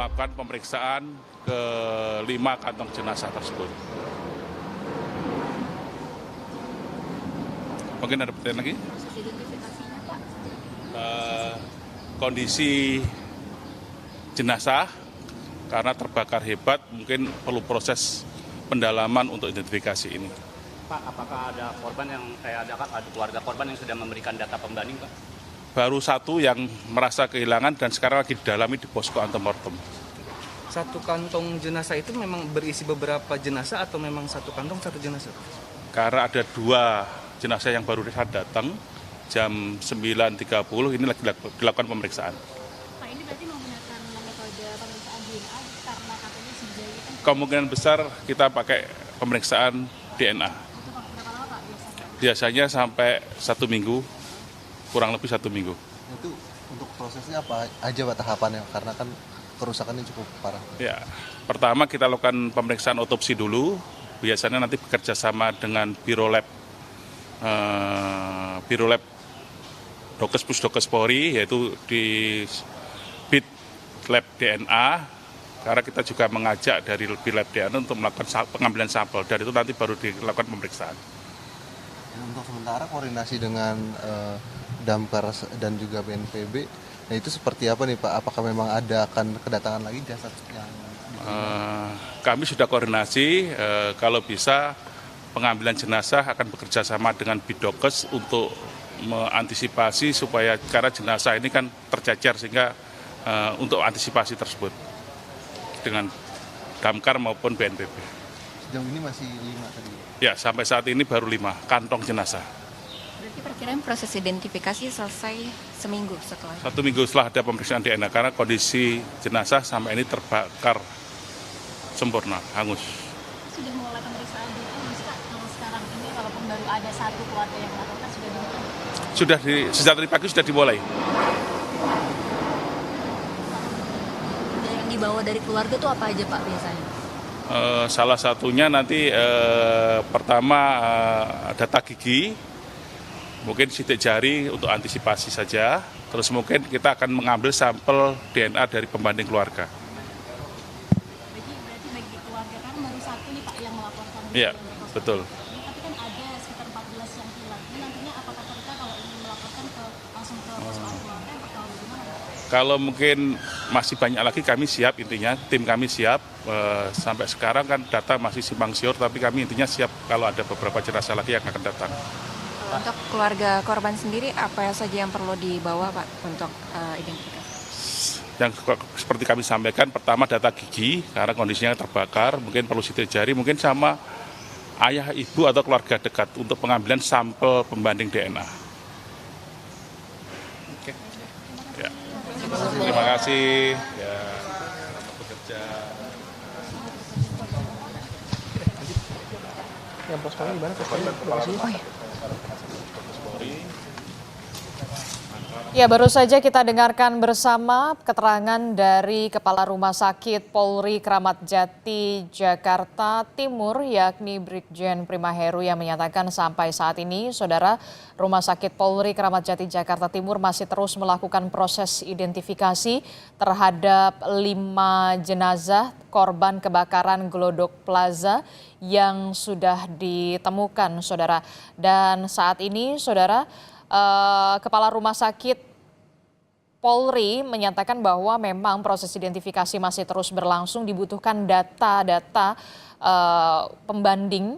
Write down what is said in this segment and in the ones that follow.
melakukan pemeriksaan ke 5 kantong jenazah tersebut. Mungkin ada pertanyaan lagi? Identifikasinya, Pak? Kondisi jenazah karena terbakar hebat mungkin perlu proses pendalaman untuk identifikasi ini. Pak, apakah ada korban ada keluarga korban yang sudah memberikan data pembanding, Pak? Baru satu yang merasa kehilangan dan sekarang lagi didalami di posko antemortem. Satu kantong jenazah itu memang berisi beberapa jenazah atau memang satu kantong satu jenazah? Karena ada 2 jenazah yang baru datang jam 9.30 ini lagi dilakukan pemeriksaan. Pak, ini berarti menggunakan metode pemeriksaan DNA karena katanya si Jai kan Kemungkinan besar kita pakai pemeriksaan DNA. itu berapa lama, Pak, biasanya? Biasanya sampai 1 minggu, kurang lebih 1 minggu. Itu untuk prosesnya apa aja Pak tahapannya? Karena kan kerusakannya cukup parah. Ya, pertama kita lakukan pemeriksaan otopsi dulu. Biasanya nanti bekerja sama dengan Biro Lab Dokes Pusdokes Polri, yaitu di BID Lab DNA. Karena kita juga mengajak dari Lab DNA untuk melakukan pengambilan sampel, dan itu nanti baru dilakukan pemeriksaan. Untuk sementara koordinasi dengan Damkar dan juga BNPB, nah itu seperti apa nih Pak? Apakah memang akan kedatangan lagi jasad yang Kami sudah koordinasi, kalau bisa pengambilan jenazah akan bekerja sama dengan Bidokes untuk mengantisipasi supaya karena jenazah ini kan tercecer, sehingga untuk antisipasi tersebut dengan Damkar maupun BNPB. sejauh ini masih 5 tadi? Ya, sampai saat ini baru 5 kantong jenazah. Berarti perkiraan proses identifikasi selesai seminggu setelah. 1 minggu setelah ada pemeriksaan DNA karena kondisi jenazah sampai ini terbakar sempurna, hangus. Sudah mulai pemeriksaan DNA, Pak, kalau sekarang ini walaupun baru ada satu keluarga yang melakukan sudah dimulai? Sejak tadi pagi sudah dimulai. Yang dibawa dari keluarga itu apa aja, Pak, biasanya? Salah satunya nanti pertama data gigi, mungkin sidik jari untuk antisipasi saja. Terus mungkin kita akan mengambil sampel DNA dari pembanding keluarga. Berarti bagi keluarga kan baru satu nih, Pak, yang melaporkan. Iya, betul. Tapi kan ada sekitar 14 yang hilang. Ini nantinya apakah kita kalau ingin melaporkan langsung ke posko keluarga atau bagaimana, Pak? Kalau mungkin masih banyak lagi, kami siap, intinya tim kami siap. Sampai sekarang kan data masih simpang siur, tapi kami intinya siap kalau ada beberapa jenazah lagi yang akan datang. Untuk keluarga korban sendiri, apa saja yang perlu dibawa, Pak, untuk identifikasi? Yang seperti kami sampaikan, pertama data gigi, karena kondisinya terbakar, mungkin perlu sidik jari, mungkin sama ayah, ibu, atau keluarga dekat untuk pengambilan sampel pembanding DNA. Oke. Ya. Terima kasih. Ya, bekerja. Yang poskonya di mana? Poskonya lokasinya? Ya, baru saja kita dengarkan bersama keterangan dari Kepala Rumah Sakit Polri Kramat Jati Jakarta Timur, yakni Brigjen Primaheru, yang menyatakan sampai saat ini, Saudara, Rumah Sakit Polri Kramat Jati Jakarta Timur masih terus melakukan proses identifikasi terhadap 5 jenazah korban kebakaran Glodok Plaza yang sudah ditemukan, Saudara. Dan saat ini, Saudara, Kepala Rumah Sakit Polri menyatakan bahwa memang proses identifikasi masih terus berlangsung, dibutuhkan data-data pembanding.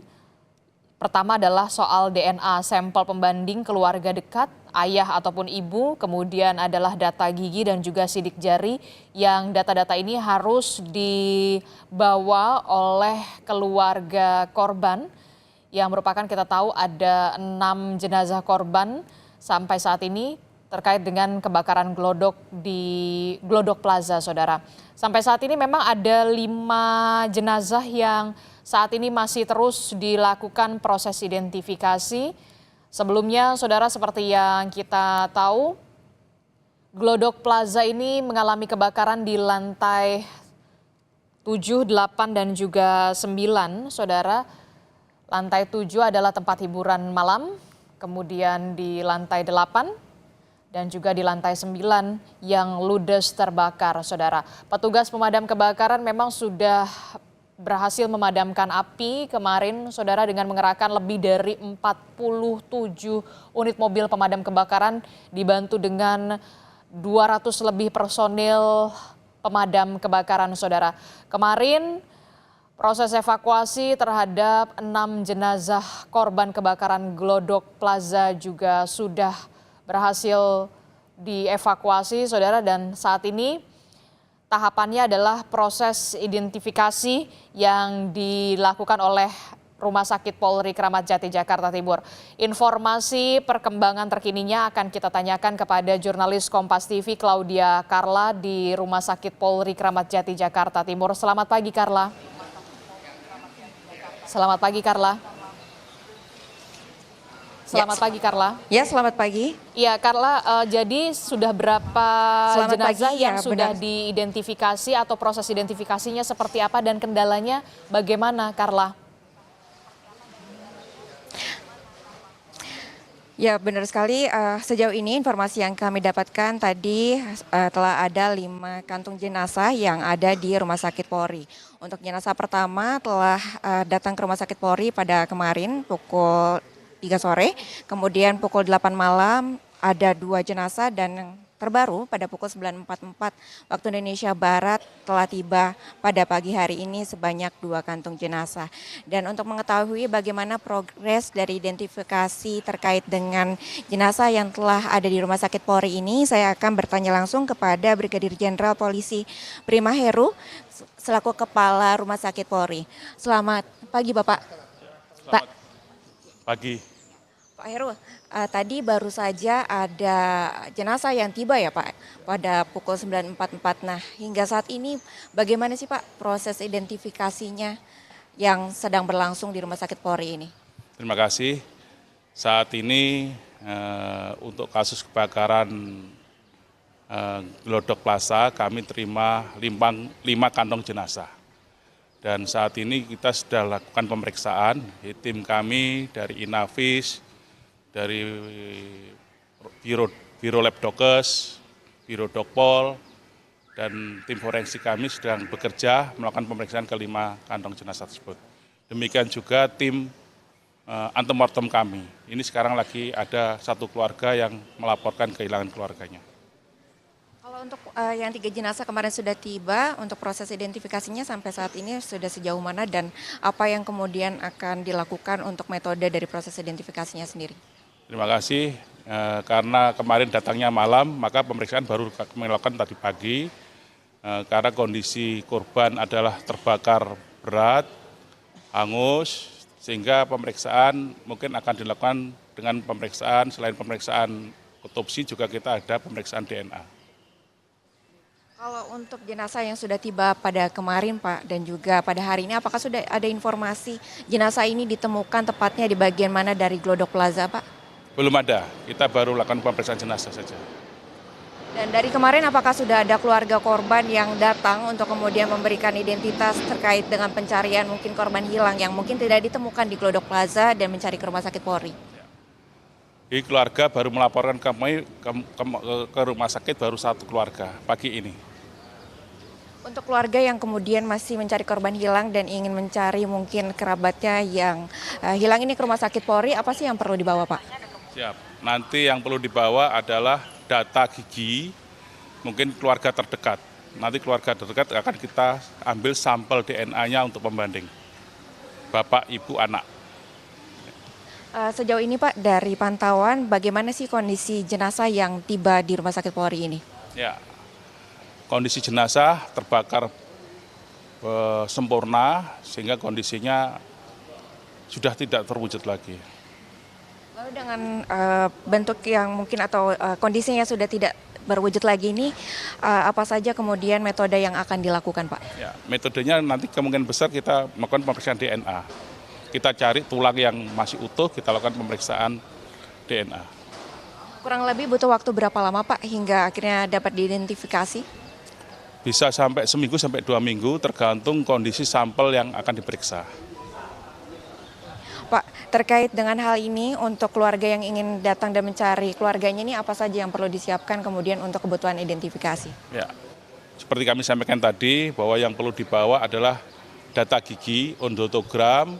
Pertama adalah soal DNA, sampel pembanding keluarga dekat, ayah ataupun ibu, kemudian adalah data gigi dan juga sidik jari, yang data-data ini harus dibawa oleh keluarga korban, yang merupakan, kita tahu ada 6 jenazah korban sampai saat ini terkait dengan kebakaran Glodok di Glodok Plaza, Saudara. Sampai saat ini memang ada 5 jenazah yang saat ini masih terus dilakukan proses identifikasi. Sebelumnya, Saudara, seperti yang kita tahu, Glodok Plaza ini mengalami kebakaran di lantai 7, 8, dan juga 9, Saudara. Lantai 7 adalah tempat hiburan malam, kemudian di lantai 8 dan juga di lantai 9 yang ludes terbakar, saudara. Petugas pemadam kebakaran memang sudah berhasil memadamkan api kemarin, saudara, dengan mengerahkan lebih dari 47 unit mobil pemadam kebakaran dibantu dengan 200 lebih personil pemadam kebakaran, saudara. Kemarin proses evakuasi terhadap 6 jenazah korban kebakaran Glodok Plaza juga sudah berhasil dievakuasi, saudara, dan saat ini tahapannya adalah proses identifikasi yang dilakukan oleh Rumah Sakit Polri Kramat Jati Jakarta Timur. Informasi perkembangan terkininya akan kita tanyakan kepada jurnalis Kompas TV Claudia Carla di Rumah Sakit Polri Kramat Jati Jakarta Timur. Selamat pagi, Carla. Selamat pagi, Carla. Selamat pagi, Carla. Ya, selamat pagi. Iya, Carla, jadi sudah berapa Selamat jenazah pagi, yang ya, sudah benar. diidentifikasi atau proses identifikasinya seperti apa dan kendalanya bagaimana, Carla? Ya, benar sekali. Sejauh ini informasi yang kami dapatkan tadi telah ada 5 kantung jenazah yang ada di Rumah Sakit Polri. Untuk jenazah pertama telah datang ke Rumah Sakit Polri pada kemarin pukul 3 sore, kemudian pukul 8 malam ada 2 jenazah dan yang terbaru pada pukul 9.44 waktu Indonesia Barat telah tiba pada pagi hari ini sebanyak 2 kantung jenazah. Dan untuk mengetahui bagaimana progres dari identifikasi terkait dengan jenazah yang telah ada di Rumah Sakit Polri ini, saya akan bertanya langsung kepada Brigadir Jenderal Polisi Prima Heru selaku Kepala Rumah Sakit Polri. Selamat pagi, Bapak. Pak. Pagi. Pak Heru, tadi baru saja ada jenazah yang tiba ya Pak pada pukul 9.44. Nah, hingga saat ini bagaimana sih Pak proses identifikasinya yang sedang berlangsung di Rumah Sakit Polri ini? Terima kasih. Saat ini untuk kasus kebakaran Glodok Plaza kami terima 5 kantong jenazah. Dan saat ini kita sudah lakukan pemeriksaan, tim kami dari Inavis, dari Biro Labdokes, Biro Dokpol, dan tim forensik kami sedang bekerja melakukan pemeriksaan ke 5 kantong jenazah tersebut. Demikian juga tim antemortem kami. Ini sekarang lagi ada 1 keluarga yang melaporkan kehilangan keluarganya. Kalau untuk yang 3 jenazah kemarin sudah tiba, untuk proses identifikasinya sampai saat ini sudah sejauh mana dan apa yang kemudian akan dilakukan untuk metode dari proses identifikasinya sendiri? Terima kasih. Karena kemarin datangnya malam, maka pemeriksaan baru kami lakukan tadi pagi. Karena kondisi korban adalah terbakar berat, hangus, sehingga pemeriksaan mungkin akan dilakukan dengan pemeriksaan, selain pemeriksaan otopsi juga kita ada pemeriksaan DNA. Kalau untuk jenazah yang sudah tiba pada kemarin Pak dan juga pada hari ini, apakah sudah ada informasi jenazah ini ditemukan tepatnya di bagian mana dari Glodok Plaza Pak? Belum ada, kita baru lakukan pemeriksaan jenazah saja. Dan dari kemarin apakah sudah ada keluarga korban yang datang untuk kemudian memberikan identitas terkait dengan pencarian mungkin korban hilang yang mungkin tidak ditemukan di Glodok Plaza dan mencari ke Rumah Sakit Polri? Di keluarga baru melaporkan kami ke rumah sakit baru 1 keluarga pagi ini. Untuk keluarga yang kemudian masih mencari korban hilang dan ingin mencari mungkin kerabatnya yang hilang ini ke Rumah Sakit Polri, apa sih yang perlu dibawa Pak? Siap. Nanti yang perlu dibawa adalah data gigi, mungkin keluarga terdekat. Nanti keluarga terdekat akan kita ambil sampel DNA-nya untuk pembanding. Bapak, Ibu, anak. Sejauh ini Pak, dari pantauan bagaimana sih kondisi jenazah yang tiba di Rumah Sakit Polri ini? Ya, kondisi jenazah terbakar sempurna sehingga kondisinya sudah tidak terwujud lagi. Lalu dengan bentuk yang mungkin atau kondisinya sudah tidak berwujud lagi ini, apa saja kemudian metode yang akan dilakukan Pak? Ya, metodenya nanti kemungkinan besar kita melakukan pemeriksaan DNA. Kita cari tulang yang masih utuh, kita lakukan pemeriksaan DNA. Kurang lebih butuh waktu berapa lama Pak hingga akhirnya dapat diidentifikasi? Bisa sampai seminggu sampai 2 minggu tergantung kondisi sampel yang akan diperiksa. Pak, terkait dengan hal ini untuk keluarga yang ingin datang dan mencari keluarganya ini apa saja yang perlu disiapkan kemudian untuk kebutuhan identifikasi? Ya, seperti kami sampaikan tadi bahwa yang perlu dibawa adalah data gigi, ondotogram,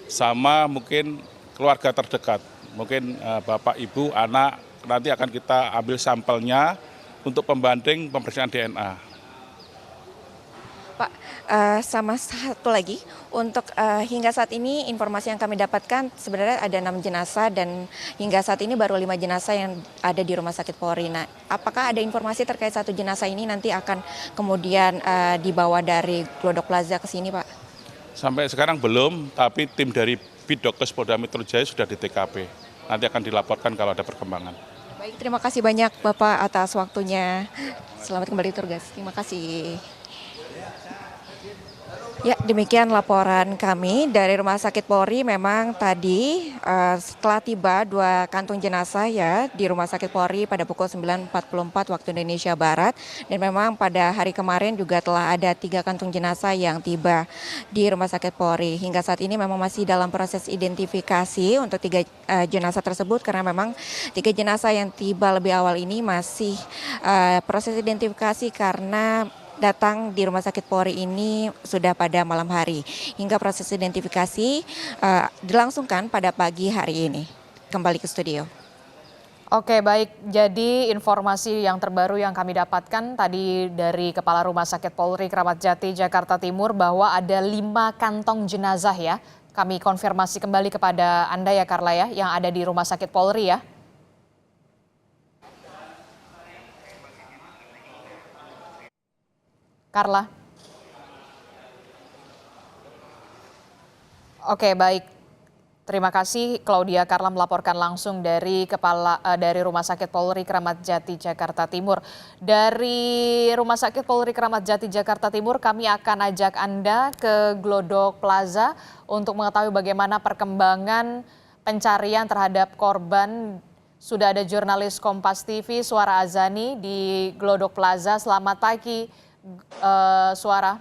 sama mungkin keluarga terdekat. Mungkin bapak, ibu, anak, nanti akan kita ambil sampelnya untuk pembanding pemeriksaan DNA. Pak, sama satu lagi, untuk hingga saat ini informasi yang kami dapatkan sebenarnya ada 6 jenazah dan hingga saat ini baru 5 jenazah yang ada di Rumah Sakit Polri. Nah, apakah ada informasi terkait 1 jenazah ini nanti akan kemudian dibawa dari Glodok Plaza ke sini, Pak? Sampai sekarang belum, tapi tim dari Bidokes Polda Metro Jaya sudah di TKP. Nanti akan dilaporkan kalau ada perkembangan. Baik, terima kasih banyak Bapak atas waktunya. Selamat kembali bertugas. Terima kasih. Ya, demikian laporan kami dari Rumah Sakit Polri. Memang tadi setelah tiba 2 kantung jenazah ya di Rumah Sakit Polri pada pukul 9.44 waktu Indonesia Barat. Dan memang pada hari kemarin juga telah ada 3 kantung jenazah yang tiba di Rumah Sakit Polri. Hingga saat ini memang masih dalam proses identifikasi untuk 3 jenazah tersebut karena memang 3 jenazah yang tiba lebih awal ini masih proses identifikasi karena datang di Rumah Sakit Polri ini sudah pada malam hari. Hingga proses identifikasi dilangsungkan pada pagi hari ini. Kembali ke studio. Oke, baik. Jadi informasi yang terbaru yang kami dapatkan tadi dari Kepala Rumah Sakit Polri Kramat Jati, Jakarta Timur bahwa ada 5 kantong jenazah ya. Kami konfirmasi kembali kepada Anda ya Carla ya, yang ada di Rumah Sakit Polri ya. Carla. Oke, baik. Terima kasih Claudia Carla melaporkan langsung dari dari Rumah Sakit Polri Kramat Jati Jakarta Timur. Dari Rumah Sakit Polri Kramat Jati Jakarta Timur kami akan ajak Anda ke Glodok Plaza untuk mengetahui bagaimana perkembangan pencarian terhadap korban. Sudah ada jurnalis Kompas TV Suara Azani di Glodok Plaza. Selamat pagi. Suara.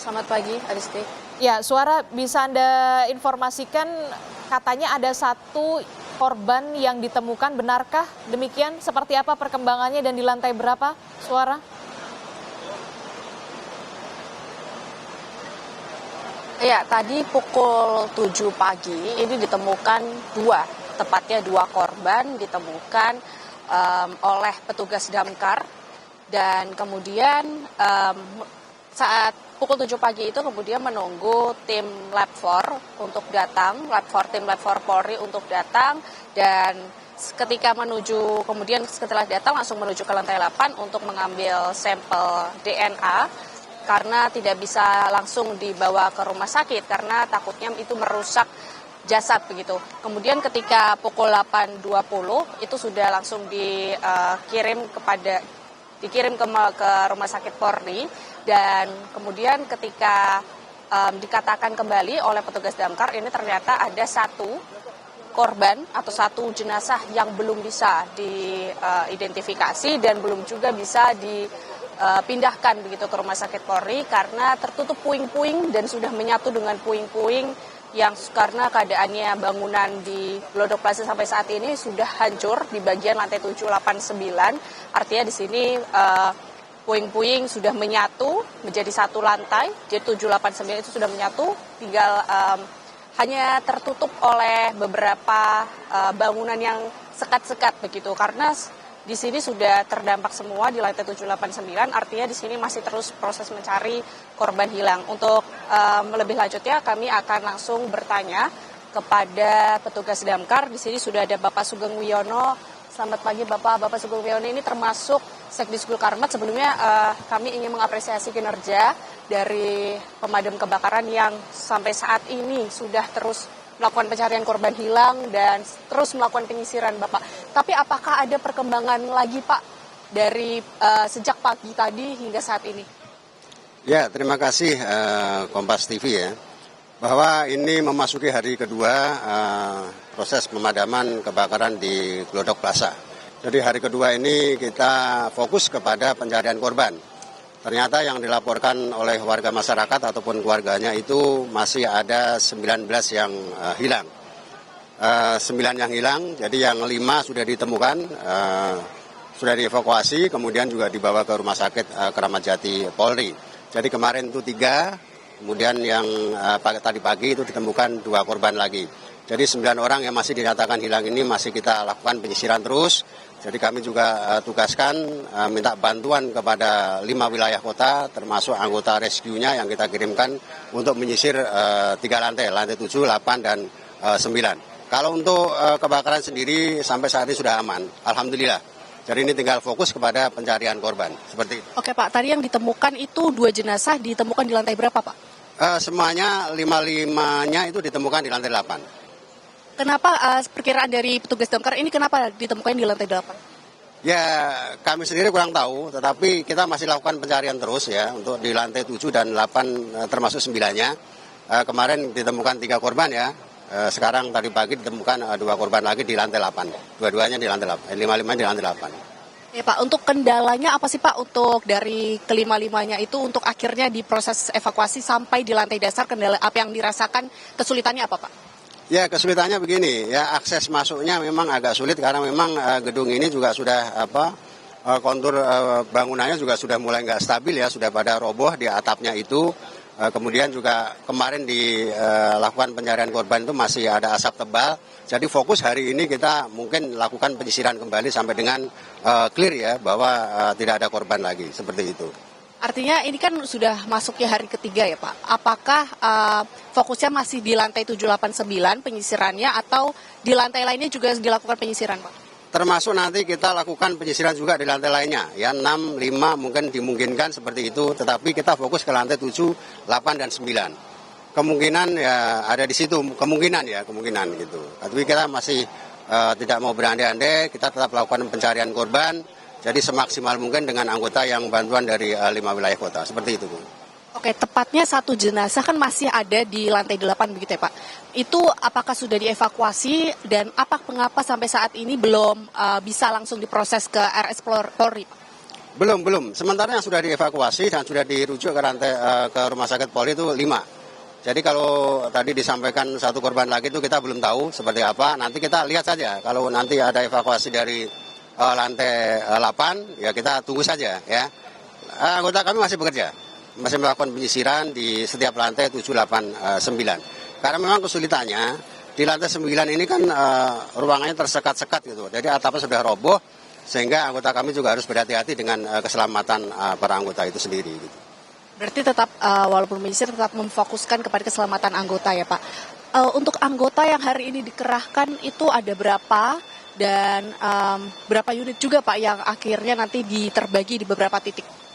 Selamat pagi, Adisti. Ya, Suara, bisa Anda informasikan katanya ada 1 korban yang ditemukan, benarkah demikian? Seperti apa perkembangannya dan di lantai berapa, Suara? Ya, tadi pukul 7 pagi ini ditemukan tepatnya 2 korban ditemukan oleh petugas damkar dan kemudian saat pukul 7 pagi itu kemudian menunggu tim Lab 4 untuk datang, tim Lab 4 Polri untuk datang dan ketika kemudian setelah datang langsung menuju ke lantai 8 untuk mengambil sampel DNA karena tidak bisa langsung dibawa ke rumah sakit karena takutnya itu merusak jasad begitu. Kemudian ketika pukul 8.20 itu sudah langsung dikirim ke Rumah Sakit Polri dan kemudian ketika dikatakan kembali oleh petugas damkar ini ternyata ada 1 korban atau 1 jenazah yang belum bisa diidentifikasi dan belum juga bisa dipindahkan begitu ke Rumah Sakit Polri karena tertutup puing-puing dan sudah menyatu dengan puing-puing yang karena keadaannya bangunan di Glodok Plaza sampai saat ini sudah hancur di bagian lantai 7, 8, 9. Artinya di sini puing-puing sudah menyatu menjadi 1 lantai. Jadi 7, 8, 9 itu sudah menyatu, tinggal hanya tertutup oleh beberapa bangunan yang sekat-sekat begitu karena di sini sudah terdampak semua di lantai 7, 8, 9, artinya di sini masih terus proses mencari korban hilang. Untuk lebih lanjutnya kami akan langsung bertanya kepada petugas damkar. Di sini sudah ada Bapak Sugeng Wiono. Selamat pagi Bapak Sugeng Wiono ini termasuk Sekdis Gulkarmat. Sebelumnya kami ingin mengapresiasi kinerja dari pemadam kebakaran yang sampai saat ini sudah terus melakukan pencarian korban hilang dan terus melakukan penyisiran Bapak. Tapi apakah ada perkembangan lagi Pak dari sejak pagi tadi hingga saat ini? Ya, terima kasih Kompas TV ya. Bahwa ini memasuki hari kedua proses pemadaman kebakaran di Glodok Plaza. Jadi hari kedua ini kita fokus kepada pencarian korban. ternyata yang dilaporkan oleh warga masyarakat ataupun keluarganya itu masih ada 19 yang hilang. 9 yang hilang, jadi yang 5 sudah ditemukan, sudah dievakuasi, kemudian juga dibawa ke Rumah Sakit Kramat Jati Polri. Jadi kemarin itu 3, kemudian yang tadi pagi itu ditemukan 2 korban lagi. Jadi 9 orang yang masih dinyatakan hilang ini masih kita lakukan penyisiran terus. Jadi kami juga tugaskan minta bantuan kepada 5 wilayah kota, termasuk anggota rescue-nya yang kita kirimkan untuk menyisir 3 lantai 7, 8, dan 9. Kalau untuk kebakaran sendiri sampai saat ini sudah aman, alhamdulillah. Jadi ini tinggal fokus kepada pencarian korban, seperti itu. Oke Pak, tadi yang ditemukan itu 2 jenazah ditemukan di lantai berapa Pak? Semuanya 5-5-nya itu ditemukan di lantai 8. Kenapa perkiraan dari petugas damkar ini kenapa ditemukan di lantai 8? Ya kami sendiri kurang tahu, tetapi kita masih lakukan pencarian terus ya untuk di lantai 7 dan 8 termasuk 9-nya. Kemarin ditemukan 3 korban ya. Sekarang tadi pagi ditemukan 2 korban lagi di lantai 8. Dua-duanya di lantai 8, 5-5 di lantai 8. Ya Pak, untuk kendalanya apa sih Pak untuk dari kelima-limanya itu untuk akhirnya diproses evakuasi sampai di lantai dasar, kendala apa yang dirasakan, kesulitannya apa Pak? Ya kesulitannya begini, ya akses masuknya memang agak sulit karena memang gedung ini juga sudah kontur bangunannya juga sudah mulai nggak stabil ya, sudah pada roboh di atapnya itu. Kemudian juga kemarin dilakukan pencarian korban itu masih ada asap tebal. Jadi fokus hari ini kita mungkin lakukan penyisiran kembali sampai dengan clear ya bahwa tidak ada korban lagi seperti itu. Artinya ini kan sudah masuknya hari ketiga ya Pak. Apakah fokusnya masih di lantai 789 penyisirannya atau di lantai lainnya juga dilakukan penyisiran Pak? Termasuk nanti kita lakukan penyisiran juga di lantai lainnya, ya 6, 5 mungkin dimungkinkan seperti itu, tetapi kita fokus ke lantai 7, 8, dan 9. Kemungkinan ya ada di situ, kemungkinan gitu. Tapi kita masih tidak mau berandai-andai, kita tetap lakukan pencarian korban, jadi semaksimal mungkin dengan anggota yang bantuan dari 5 wilayah kota, seperti itu Bu. Oke, tepatnya 1 jenazah kan masih ada di lantai 8 begitu ya Pak. Itu apakah sudah dievakuasi dan mengapa sampai saat ini belum bisa langsung diproses ke RS Polri Pak? Belum. Sementara yang sudah dievakuasi dan sudah dirujuk ke Rumah Sakit Polri itu 5. Jadi kalau tadi disampaikan 1 korban lagi itu kita belum tahu seperti apa. Nanti kita lihat saja. Kalau nanti ada evakuasi dari lantai 8, ya kita tunggu saja ya. Anggota kami masih bekerja. Masih melakukan penyisiran di setiap lantai 7, 8, 9. Karena memang kesulitannya di lantai 9 ini kan ruangannya tersekat-sekat gitu. Jadi atapnya sudah roboh sehingga anggota kami juga harus berhati-hati dengan keselamatan para anggota itu sendiri. Gitu. Berarti tetap walaupun menyisir tetap memfokuskan kepada keselamatan anggota ya Pak. Untuk anggota yang hari ini dikerahkan itu ada berapa dan berapa unit juga Pak yang akhirnya nanti terbagi di beberapa titik?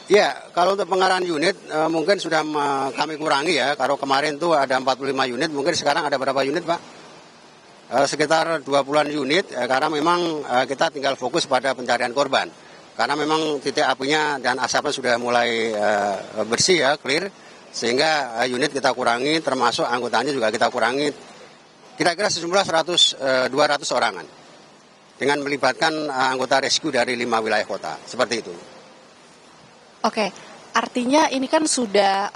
Ya, kalau untuk pengarahan unit mungkin sudah kami kurangi ya. Kalau kemarin tuh ada 45 unit, mungkin sekarang ada berapa unit Pak? Sekitar 20-an unit, karena memang kita tinggal fokus pada pencarian korban. Karena memang titik apinya dan asapnya sudah mulai bersih ya, clear. Sehingga unit kita kurangi, termasuk anggotanya juga kita kurangi. Kira-kira sejumlah 200 orangan. Dengan melibatkan anggota rescue dari 5 wilayah kota, seperti itu. Oke, artinya ini kan sudah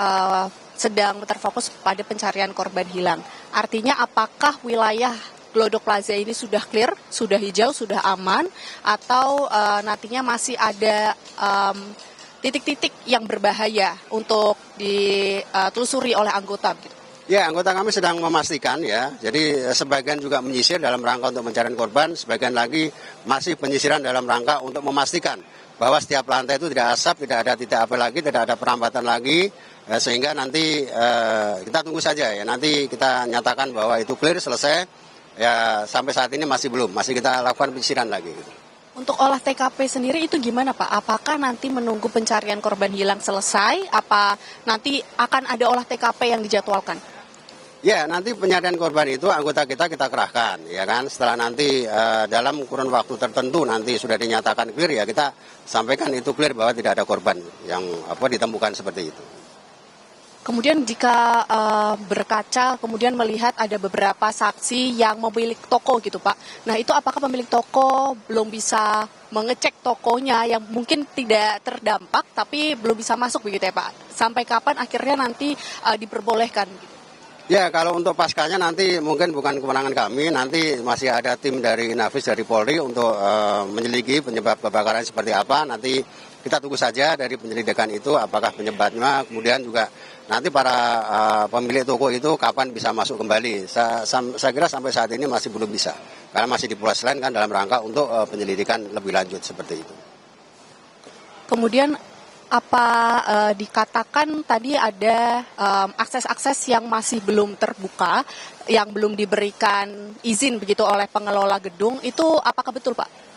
sedang terfokus pada pencarian korban hilang. Artinya apakah wilayah Glodok Plaza ini sudah clear, sudah hijau, sudah aman, atau nantinya masih ada titik-titik yang berbahaya untuk ditelusuri oleh anggota? Ya, anggota kami sedang memastikan ya. Jadi sebagian juga menyisir dalam rangka untuk mencari korban, sebagian lagi masih penyisiran dalam rangka untuk memastikan bahwa setiap lantai itu tidak asap, tidak ada titik api lagi, tidak ada perambatan lagi, sehingga nanti kita tunggu saja ya. Nanti kita nyatakan bahwa itu clear, selesai. Ya sampai saat ini masih belum, masih kita lakukan penyisiran lagi. Gitu. Untuk olah TKP sendiri itu gimana Pak? Apakah nanti menunggu pencarian korban hilang selesai? Apa nanti akan ada olah TKP yang dijadwalkan? Ya, nanti pencarian korban itu anggota kita kerahkan, ya kan. Setelah nanti dalam kurun waktu tertentu nanti sudah dinyatakan clear, ya kita sampaikan itu clear bahwa tidak ada korban yang ditemukan seperti itu. Kemudian jika berkaca, kemudian melihat ada beberapa saksi yang memiliki toko gitu Pak. Nah itu apakah pemilik toko belum bisa mengecek tokonya yang mungkin tidak terdampak tapi belum bisa masuk begitu ya Pak? Sampai kapan akhirnya nanti diperbolehkan? Ya, kalau untuk paskanya nanti mungkin bukan kewenangan kami, nanti masih ada tim dari Inafis, dari Polri untuk menyelidiki penyebab kebakaran seperti apa. Nanti kita tunggu saja dari penyelidikan itu apakah penyebabnya, kemudian juga nanti para pemilik toko itu kapan bisa masuk kembali. Saya kira sampai saat ini masih belum bisa, karena masih diproses lain kan dalam rangka untuk penyelidikan lebih lanjut seperti itu. Kemudian apa dikatakan tadi ada akses-akses yang masih belum terbuka, yang belum diberikan izin begitu oleh pengelola gedung, itu apakah betul Pak?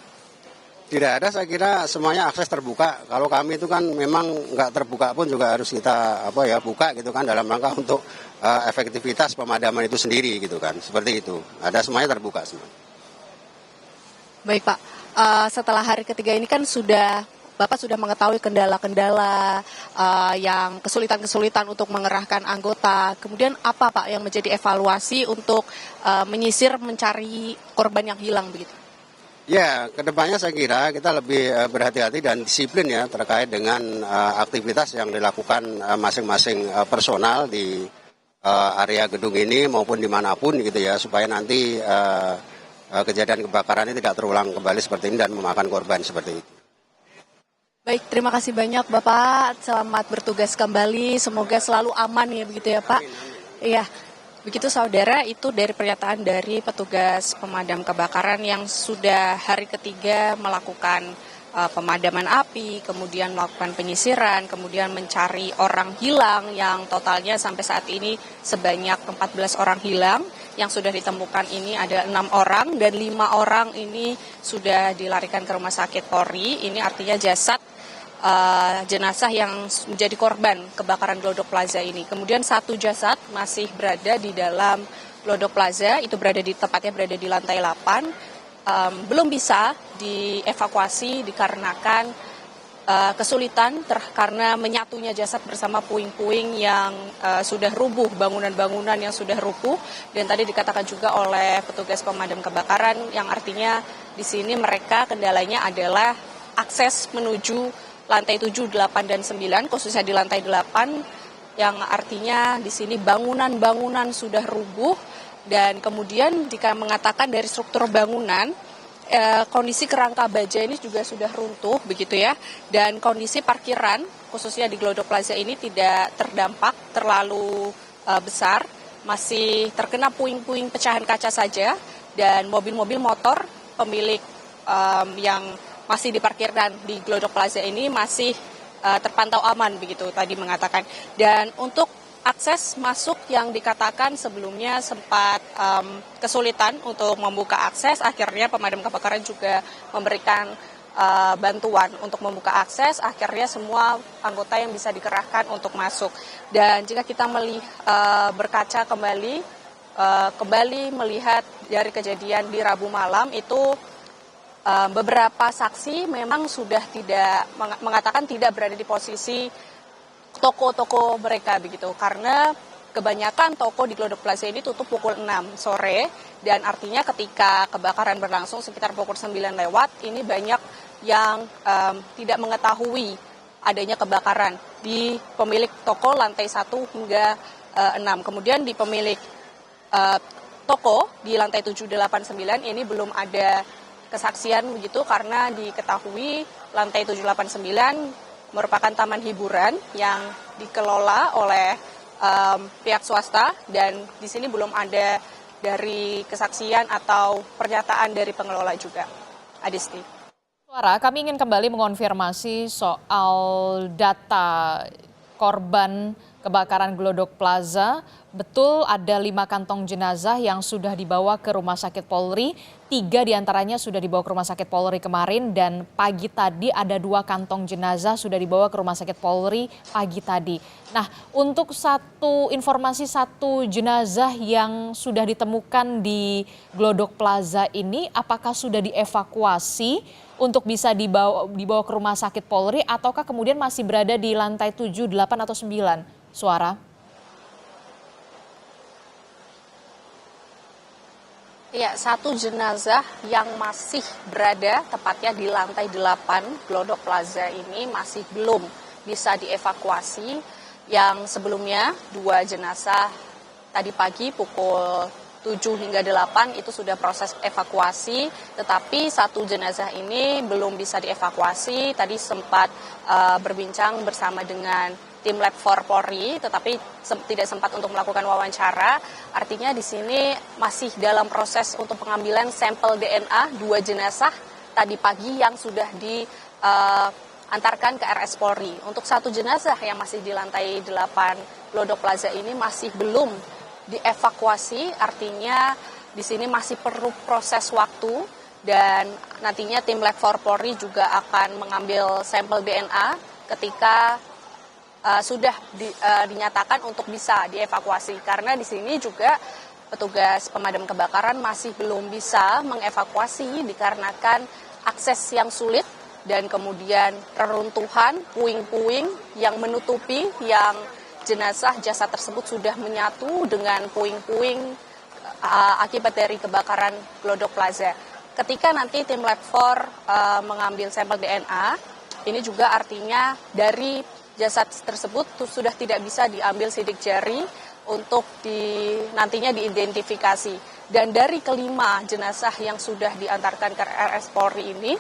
Tidak ada, saya kira semuanya akses terbuka. Kalau kami itu kan memang nggak terbuka pun juga harus kita buka gitu kan dalam rangka untuk efektivitas pemadaman itu sendiri gitu kan, seperti itu. Ada semuanya terbuka semua. Baik Pak, setelah hari ketiga ini kan Bapak sudah mengetahui kendala-kendala yang kesulitan-kesulitan untuk mengerahkan anggota. Kemudian apa Pak yang menjadi evaluasi untuk menyisir mencari korban yang hilang begitu? Ya, kedepannya saya kira kita lebih berhati-hati dan disiplin ya terkait dengan aktivitas yang dilakukan masing-masing personal di area gedung ini maupun dimanapun gitu ya, supaya nanti kejadian kebakaran ini tidak terulang kembali seperti ini dan memakan korban seperti itu. Baik, terima kasih banyak Bapak. Selamat bertugas kembali. Semoga selalu aman ya begitu ya Pak. Iya. Begitu saudara, itu dari pernyataan dari petugas pemadam kebakaran yang sudah hari ketiga melakukan pemadaman api, kemudian melakukan penyisiran, kemudian mencari orang hilang yang totalnya sampai saat ini sebanyak 14 orang hilang. Yang sudah ditemukan ini ada 6 orang dan 5 orang ini sudah dilarikan ke rumah sakit Polri. Ini artinya jenazah yang menjadi korban kebakaran Glodok Plaza ini. Kemudian 1 jasad masih berada di dalam Glodok Plaza, itu tepatnya berada di lantai 8. Belum bisa dievakuasi dikarenakan kesulitan karena menyatunya jasad bersama puing-puing yang sudah rubuh, bangunan-bangunan yang sudah rubuh. Dan tadi dikatakan juga oleh petugas pemadam kebakaran yang artinya di sini mereka kendalanya adalah akses menuju lantai 7, 8, dan 9, khususnya di lantai 8, yang artinya di sini bangunan-bangunan sudah rubuh, dan kemudian jika mengatakan dari struktur bangunan, kondisi kerangka baja ini juga sudah runtuh, begitu ya, dan kondisi parkiran, khususnya di Glodok Plaza ini tidak terdampak terlalu besar, masih terkena puing-puing pecahan kaca saja, dan mobil-mobil motor pemilik yang masih diparkirkan di Glodok Plaza ini masih terpantau aman begitu tadi mengatakan. Dan untuk akses masuk yang dikatakan sebelumnya sempat kesulitan untuk membuka akses, akhirnya pemadam kebakaran juga memberikan bantuan untuk membuka akses, akhirnya semua anggota yang bisa dikerahkan untuk masuk. Dan jika kita berkaca kembali melihat dari kejadian di Rabu malam itu, beberapa saksi memang sudah tidak mengatakan tidak berada di posisi toko-toko mereka begitu, karena kebanyakan toko di Glodok Plaza ini tutup pukul 6 sore, dan artinya ketika kebakaran berlangsung sekitar pukul 9 lewat, ini banyak yang tidak mengetahui adanya kebakaran di pemilik toko lantai 1 hingga 6. Kemudian di pemilik toko di lantai 7, 8, 9 ini belum ada kesaksian begitu, karena diketahui lantai 789 merupakan taman hiburan yang dikelola oleh pihak swasta, dan di sini belum ada dari kesaksian atau pernyataan dari pengelola juga. Adisti. Suara, kami ingin kembali mengonfirmasi soal data korban kebakaran Glodok Plaza. Betul ada 5 kantong jenazah yang sudah dibawa ke Rumah Sakit Polri. 3 diantaranya sudah dibawa ke Rumah Sakit Polri kemarin, dan pagi tadi ada 2 kantong jenazah sudah dibawa ke Rumah Sakit Polri pagi tadi. Nah, untuk informasi satu jenazah yang sudah ditemukan di Glodok Plaza ini, apakah sudah dievakuasi untuk bisa dibawa ke Rumah Sakit Polri, ataukah kemudian masih berada di lantai 7, 8, atau 9? Suara. Ya, satu jenazah yang masih berada tepatnya di lantai 8 Glodok Plaza ini masih belum bisa dievakuasi. Yang sebelumnya 2 jenazah tadi pagi pukul 7 hingga 8 itu sudah proses evakuasi, tetapi satu jenazah ini belum bisa dievakuasi. Tadi sempat berbincang bersama dengan tim Lab 4 Polri, tetapi tidak sempat untuk melakukan wawancara. Artinya di sini masih dalam proses untuk pengambilan sampel DNA 2 jenazah tadi pagi yang sudah diantarkan ke RS Polri. Untuk satu jenazah yang masih di lantai 8 Glodok Plaza ini masih belum dievakuasi, artinya di sini masih perlu proses waktu dan nantinya tim Lab 4 Polri juga akan mengambil sampel DNA ketika sudah dinyatakan untuk bisa dievakuasi, karena di sini juga petugas pemadam kebakaran masih belum bisa mengevakuasi dikarenakan akses yang sulit dan kemudian reruntuhan puing-puing yang menutupi yang jenazah jasad tersebut sudah menyatu dengan puing-puing akibat dari kebakaran Glodok Plaza. Ketika nanti tim Lab 4 mengambil sampel DNA, ini juga artinya dari jasad tersebut sudah tidak bisa diambil sidik jari untuk nantinya diidentifikasi. Dan dari kelima jenazah yang sudah diantarkan ke RS Polri ini,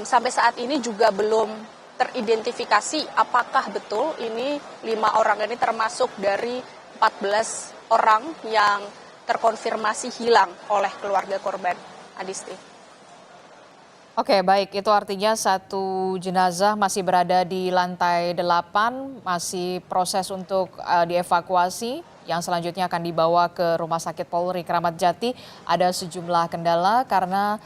sampai saat ini juga belum teridentifikasi apakah betul ini 5 orang ini termasuk dari 14 orang yang terkonfirmasi hilang oleh keluarga korban. Adisti. Oke, baik. Itu artinya satu jenazah masih berada di lantai 8, masih proses untuk dievakuasi. Yang selanjutnya akan dibawa ke Rumah Sakit Polri Kramat Jati. Ada sejumlah kendala karena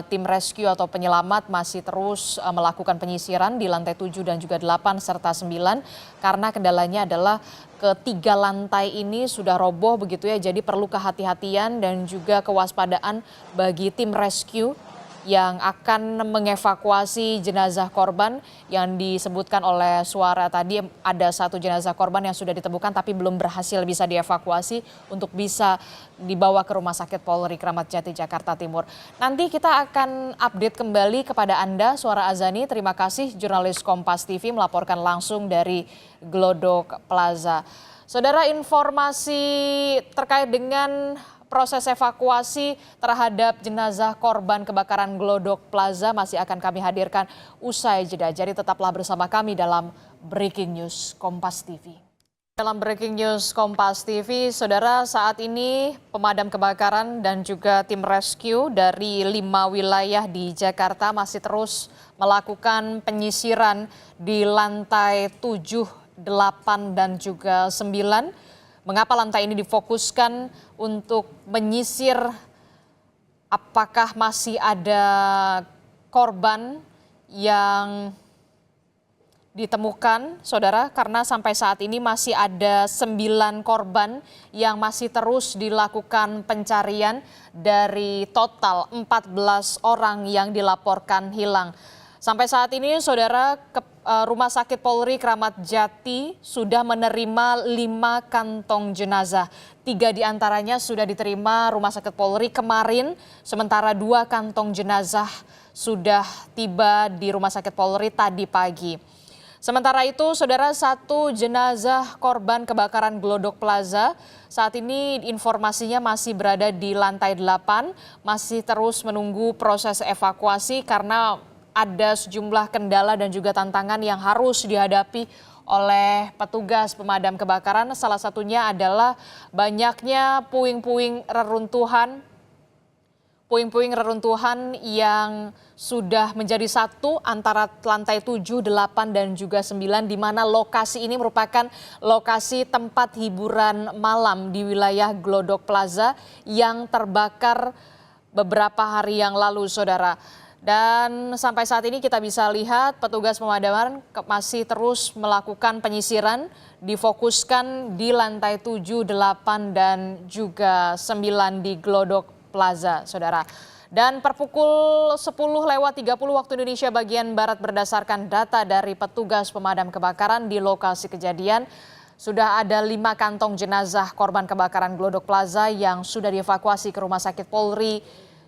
tim rescue atau penyelamat masih terus melakukan penyisiran di lantai 7 dan juga 8 serta 9. Karena kendalanya adalah ketiga lantai ini sudah roboh begitu ya. Jadi perlu kehati-hatian dan juga kewaspadaan bagi tim rescue yang akan mengevakuasi jenazah korban yang disebutkan oleh suara tadi. Ada satu jenazah korban yang sudah ditemukan tapi belum berhasil bisa dievakuasi untuk bisa dibawa ke Rumah Sakit Polri Kramat Jati Jakarta Timur. Nanti kita akan update kembali kepada Anda, Suara Azani. Terima kasih jurnalis Kompas TV melaporkan langsung dari Glodok Plaza. Saudara, informasi terkait dengan proses evakuasi terhadap jenazah korban kebakaran Glodok Plaza masih akan kami hadirkan usai jeda. Jadi tetaplah bersama kami dalam Breaking News Kompas TV. Dalam Breaking News Kompas TV, saudara, saat ini pemadam kebakaran dan juga tim rescue dari 5 wilayah di Jakarta masih terus melakukan penyisiran di lantai 7, 8, dan juga 9. Mengapa lantai ini difokuskan untuk menyisir apakah masih ada korban yang ditemukan, saudara? Karena sampai saat ini masih ada 9 korban yang masih terus dilakukan pencarian dari total 14 orang yang dilaporkan hilang. Sampai saat ini, saudara, Rumah Sakit Polri Kramat Jati sudah menerima 5 kantong jenazah. 3 diantaranya sudah diterima Rumah Sakit Polri kemarin, sementara 2 kantong jenazah sudah tiba di Rumah Sakit Polri tadi pagi. Sementara itu, saudara, 1 jenazah korban kebakaran Glodok Plaza saat ini informasinya masih berada di lantai 8, masih terus menunggu proses evakuasi karena ada sejumlah kendala dan juga tantangan yang harus dihadapi oleh petugas pemadam kebakaran. Salah satunya adalah banyaknya puing-puing reruntuhan yang sudah menjadi satu antara lantai 7, 8, dan juga 9, di mana lokasi ini merupakan lokasi tempat hiburan malam di wilayah Glodok Plaza yang terbakar beberapa hari yang lalu, saudara. Dan sampai saat ini kita bisa lihat petugas pemadaman masih terus melakukan penyisiran, difokuskan di lantai 7, 8, dan juga 9 di Glodok Plaza, saudara. Dan per pukul 10:30 waktu Indonesia bagian Barat berdasarkan data dari petugas pemadam kebakaran di lokasi kejadian, Sudah ada 5 kantong jenazah korban kebakaran Glodok Plaza yang sudah dievakuasi ke Rumah Sakit Polri